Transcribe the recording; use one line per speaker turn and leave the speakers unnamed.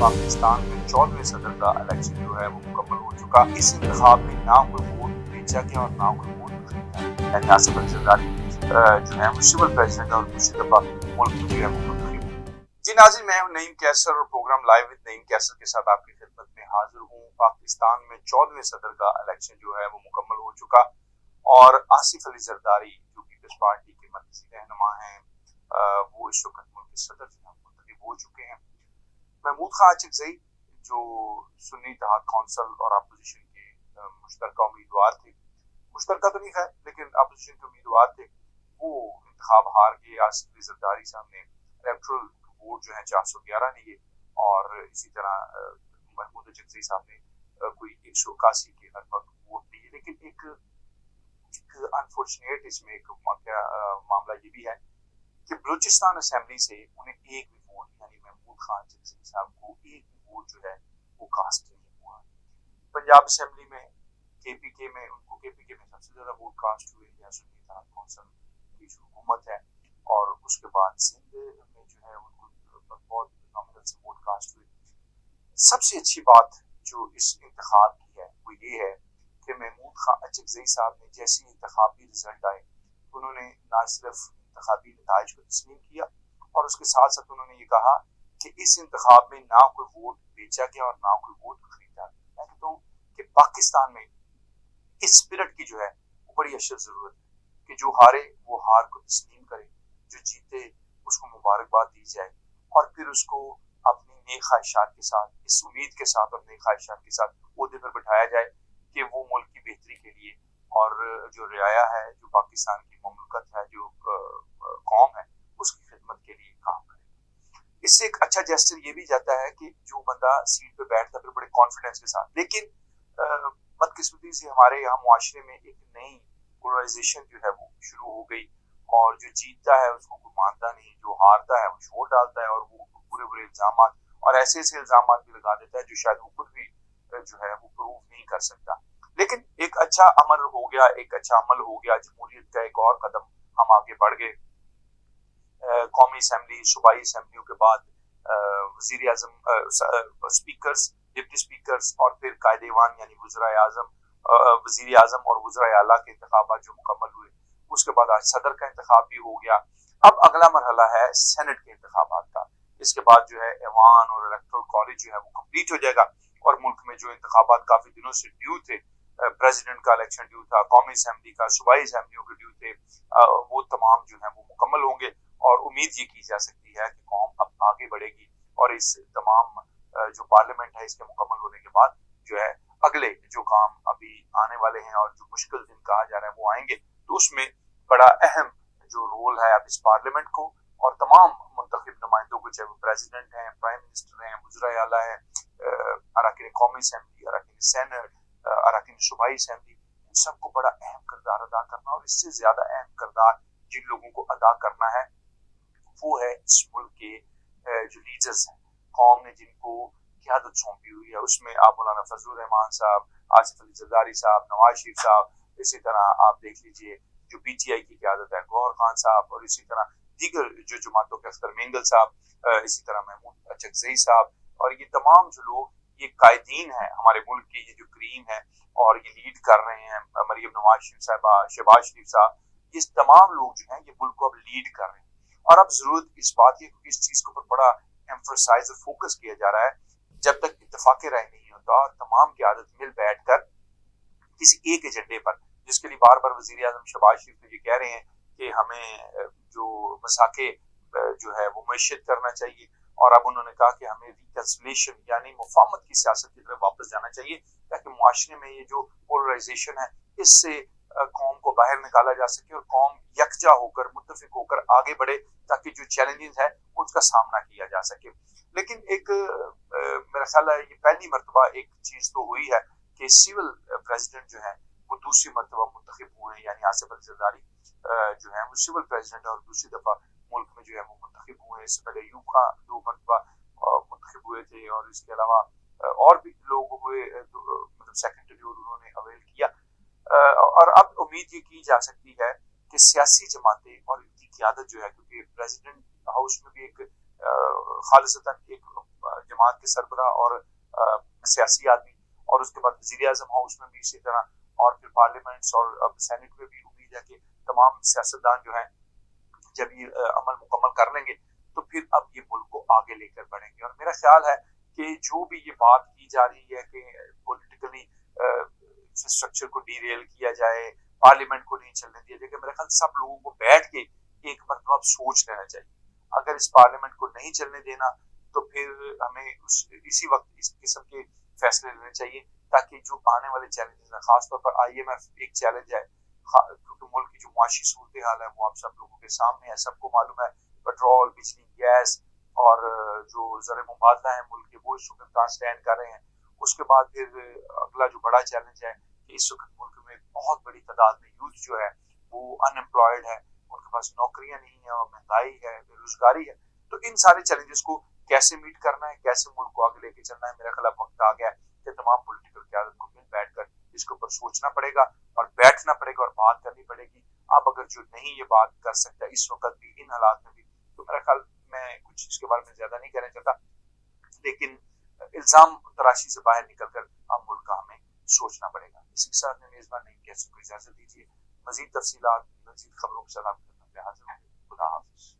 پاکستان میں 14ویں صدر کا الیکشن جو ہے وہ مکمل ہو چکا. اس انتخاب میں نہ کوئی ووٹ بیچا گیا اور نہ کوئی ووٹ خریدا. یعنی آصف علی زرداری جو ہے وہ سول پریزیڈنٹ اور دوسری دفعہ ملک میں جو ہے وہ منتخب. جی ناظرین، میں ہوں نعیم کیسر اور پروگرام لائیو ود نعیم کیسر کے ساتھ آپ کی خدمت میں حاضر ہوں. پاکستان میں 14ویں صدر کا الیکشن جو ہے وہ مکمل ہو چکا اور آصف علی زرداری جو پیپلز پارٹی کے مرکزی رہنما ہیں وہ اس وقت ملک کے صدر جو ہیں منتخب ہو چکے ہیں. محمود خان اچکزئی جو سنی اتحاد کونسل اور اپوزیشن کے مشترکہ امیدوار تھے، مشترکہ تو نہیں ہے لیکن اپوزیشن کے امیدوار تھے، وہ انتخاب ہار گئے. آصف علی زرداری صاحب نے الیکٹرل ووٹ جو ہے 411 لیے اور اسی طرح محمود اچکزئی صاحب نے کوئی 181 کے لگ بھگ ووٹ لیے. لیکن ایک انفارچونیٹ اس میں ایک معاملہ یہ بھی ہے کہ بلوچستان اسمبلی سے انہیں ایک بھی ووٹ، یعنی محمود خان اچکزئی صاحب کو ایک بھی ووٹ جو ہے وہ کاسٹ نہیں ہوا. پنجاب اسمبلی میں کے پی کے میں سب سے زیادہ ووٹ کاسٹ ہوئے یا سنی اتحاد کونسل کی جو حکومت ہے، اور اس کے بعد سندھ میں جو ہے ان کو بہت نامنل سے ووٹ کاسٹ ہوئے. سب سے اچھی بات جو اس انتخاب کی ہے وہ یہ ہے کہ محمود خان اچکزئی صاحب نے جیسے انتخابی رزلٹ آئے انہوں نے نہ صرف انتخابی نتائج کو تسلیم کیا اور اس کے ساتھ ساتھ انہوں نے یہ کہا کہ اس انتخاب میں نہ کوئی ووٹ بیچا گیا اور نہ کوئی ووٹ خریدا گیا. میں کہتا ہوں کہ پاکستان میں اس اسپرٹ کی جو ہے وہ بڑی اشد ضرورت ہے کہ جو ہارے وہ ہار کو تسلیم کرے، جو جیتے اس کو مبارکباد دی جائے اور پھر اس کو اپنی نیک خواہشات کے ساتھ، اس امید کے ساتھ اور نیک خواہشات کے ساتھ عہدے پر بٹھایا جائے کہ وہ ملک کی بہتری کے لیے اور جو رعایا ہے، جو پاکستان کی مملکت ہے، جو قوم ہے، اس کی خدمت کے لیے کام کرے. اس سے ایک اچھا جیسچر یہ بھی جاتا ہے کہ جو بندہ سیٹ پہ بیٹھتا ہے پھر بڑے کانفیڈنس کے ساتھ، لیکن بدقسمتی سے ہمارے یہاں معاشرے میں ایک نئی پولرائزیشن جو ہے وہ شروع ہو گئی اور جو جیتتا ہے اس کو کوئی مانتا نہیں، جو ہارتا ہے وہ شور ڈالتا ہے اور وہ برے الزامات اور ایسے الزامات بھی لگا دیتا ہے جو شاید وہ خود بھی جو ہے وہ پروف نہیں کر سکتا. لیکن ایک اچھا عمل ہو گیا، جمہوریت کا ایک اور قدم ہم آگے بڑھ گئے. قومی اسمبلی، صوبائی اسمبلیوں کے بعد وزیر اعظم، اسپیکرز، ڈپٹی اسپیکرز اور پھر قائد ایوان یعنی وزرائے اعظم، وزیر اعظم اور وزرائے اعلیٰ کے انتخابات جو مکمل ہوئے. اس کے بعد آج صدر کا انتخاب بھی ہو گیا. اب اگلا مرحلہ ہے سینٹ کے انتخابات کا. اس کے بعد جو ہے ایوان اور الیکٹرل کالج جو ہے وہ کمپلیٹ ہو جائے گا اور ملک میں جو انتخابات کافی دنوں سے ڈیو تھے، پریزیڈنٹ کا الیکشن ڈیو تھا، قومی اسمبلی کا، صوبائی اسمبلیوں کے ڈیو تھے، وہ تمام جو ہیں وہ مکمل ہوں گے اور امید یہ کی جا سکتی ہے کہ قوم اب آگے بڑھے گی اور اس تمام جو پارلیمنٹ ہے اس کے مکمل ہونے کے بعد جو ہے اگلے جو کام ابھی آنے والے ہیں اور جو مشکل دن کہا جا رہا ہے وہ آئیں گے. تو اس میں بڑا اہم جو رول ہے اب اس پارلیمنٹ کو اور تمام منتخب نمائندوں کو، چاہے وہ پریزیڈنٹ ہیں، پرائم منسٹر ہیں، وزرائے اعلیٰ ہیں، اراکین قومی اسمبلی، اراکین سینٹ، اراکین صوبائی اسمبلی، ان سب کو بڑا اہم کردار ادا کرنا اور اس سے زیادہ اہم کردار جن لوگوں کو ادا کرنا ہے وہ ہے اس ملک کے جو لیڈرز ہیں، قوم نے جن کو قیادت سونپی ہوئی ہے. اس میں آپ مولانا فضل الرحمان صاحب، آصف علی زرداری صاحب، نواز شریف صاحب، اسی طرح آپ دیکھ لیجئے جو پی ٹی آئی کی قیادت ہے گوہر خان صاحب، اور اسی طرح دیگر جو جماعتوں کے اختر مینگل صاحب، اسی طرح محمود اچکزئی صاحب، اور یہ تمام جو لوگ یہ قائدین ہیں ہمارے ملک کے، یہ جو کریم ہے اور یہ لیڈ کر رہے ہیں، مریم نواز شریف صاحبہ، شہباز شریف صاحب، یہ تمام لوگ جو ہیں یہ ملک کو اب لیڈ کر رہے ہیں. اور اب ضرورت اس بات کی، کیونکہ اس چیز کے اوپر بڑا ایمفرسائز اور فوکس کیا جا رہا ہے، جب تک اتفاق رائے نہیں ہوتا اور تمام قیادت مل بیٹھ کر کسی ایک ایجنڈے پر، جس کے لیے بار بار وزیر اعظم شہباز شریف یہ کہہ رہے ہیں کہ ہمیں جو مساکے جو ہے وہ معیشت کرنا چاہیے، اور اب انہوں نے کہا کہ ہمیں ریکنسلیشن یعنی مفاہمت کی سیاست کی طرف واپس جانا چاہیے تاکہ معاشرے میں یہ جو پولرائزیشن ہے اس سے قوم کو باہر نکالا جا سکے اور قوم یکجا ہو کر، متفق ہو کر آگے بڑھے تاکہ جو چیلنجز ہے اس کا سامنا کیا جا سکے. لیکن ایک میرا خیال ہے یہ پہلی مرتبہ ایک چیز تو ہوئی ہے کہ سول پریزیڈنٹ جو ہے وہ دوسری مرتبہ منتخب ہوئے ہیں، یعنی آصف علی زرداری جو ہے وہ سول پریزیڈنٹ اور دوسری دفعہ ملک میں جو ہے وہ منتخب ہوئے ہیں. اس سے پہلے ایوب خان 2 مرتبہ منتخب ہوئے تھے اور اس کے علاوہ اور بھی لوگ ہوئے، مطلب سیکنڈ ٹیریور انہوں نے اویل کیا. اور اب امید یہ کی جا سکتی ہے کہ سیاسی جماعتیں اور ان کی قیادت جو ہے، کیونکہ پریزیڈنٹ ہاؤس میں بھی ایک خالصتاً ایک جماعت کے سربراہ اور سیاسی آدمی، اور اس کے بعد وزیر اعظم ہاؤس میں بھی اسی طرح، اور پھر پارلیمنٹس اور اب سینٹ میں بھی امید ہے کہ تمام سیاستدان جو ہیں جب یہ عمل مکمل کر لیں گے تو پھر اب یہ ملک کو آگے لے کر بڑھیں گے. اور میرا خیال ہے کہ جو بھی یہ بات کی جا رہی ہے کہ پولیٹیکلی انفراسٹرکچر کو ڈی ریل کیا جائے، پارلیمنٹ کو نہیں چلنے دیا جائے، کہ میرا خیال سب لوگوں کو بیٹھ کے ایک مرتبہ سوچ لینا چاہیے. اگر اس پارلیمنٹ کو نہیں چلنے دینا تو پھر ہمیں اسی وقت اس قسم کے فیصلے لینے چاہیے تاکہ جو آنے والے چیلنجز ہیں، خاص طور پر آئی ایم ایف ایک چیلنج ہے کیونکہ ملک کی جو معاشی صورتحال ہے وہ آپ سب لوگوں کے سامنے ہے، سب کو معلوم ہے پیٹرول، بجلی، گیس اور جو زر مبادلہ ہیں ملک کے وہ اس وقت کہاں سٹینڈ کر رہے ہیں. اس کے بعد پھر اگلا جو بڑا چیلنج ہے کہ اس وقت ملک میں بہت بڑی تعداد میں یوتھ جو ہے وہ ان امپلائڈ ہے، ان کے پاس نوکریاں نہیں ہیں اور مہنگائی ہے، بے روزگاری ہے. تو ان سارے چیلنجز کو کیسے میٹ کرنا ہے، کیسے ملک کو آگے لے کے چلنا ہے، میرا خیال وقت آ گیا ہے کہ تمام پولیٹیکل قیادت کو مل بیٹھ کر اس کے اوپر سوچنا پڑے گا اور بیٹھنا پڑے گا اور بات کرنی پڑے گی. اب اگر جو نہیں یہ بات کر سکتا اس وقت بھی ان حالات میں بھی تو میرا خیال میں کچھ اس کے بارے میں زیادہ نہیں کہنا چاہتا، لیکن الزام تراشی سے باہر نکل کر اب ملک کا ہمیں سوچنا پڑے گا. اسی کے ساتھ میں میزبان نہیں کیسے کو اجازت دیجیے، مزید تفصیلات مزید خبروں کے ساتھ آپ کے خدمت میں حاضر ہوں گے. خدا حافظ.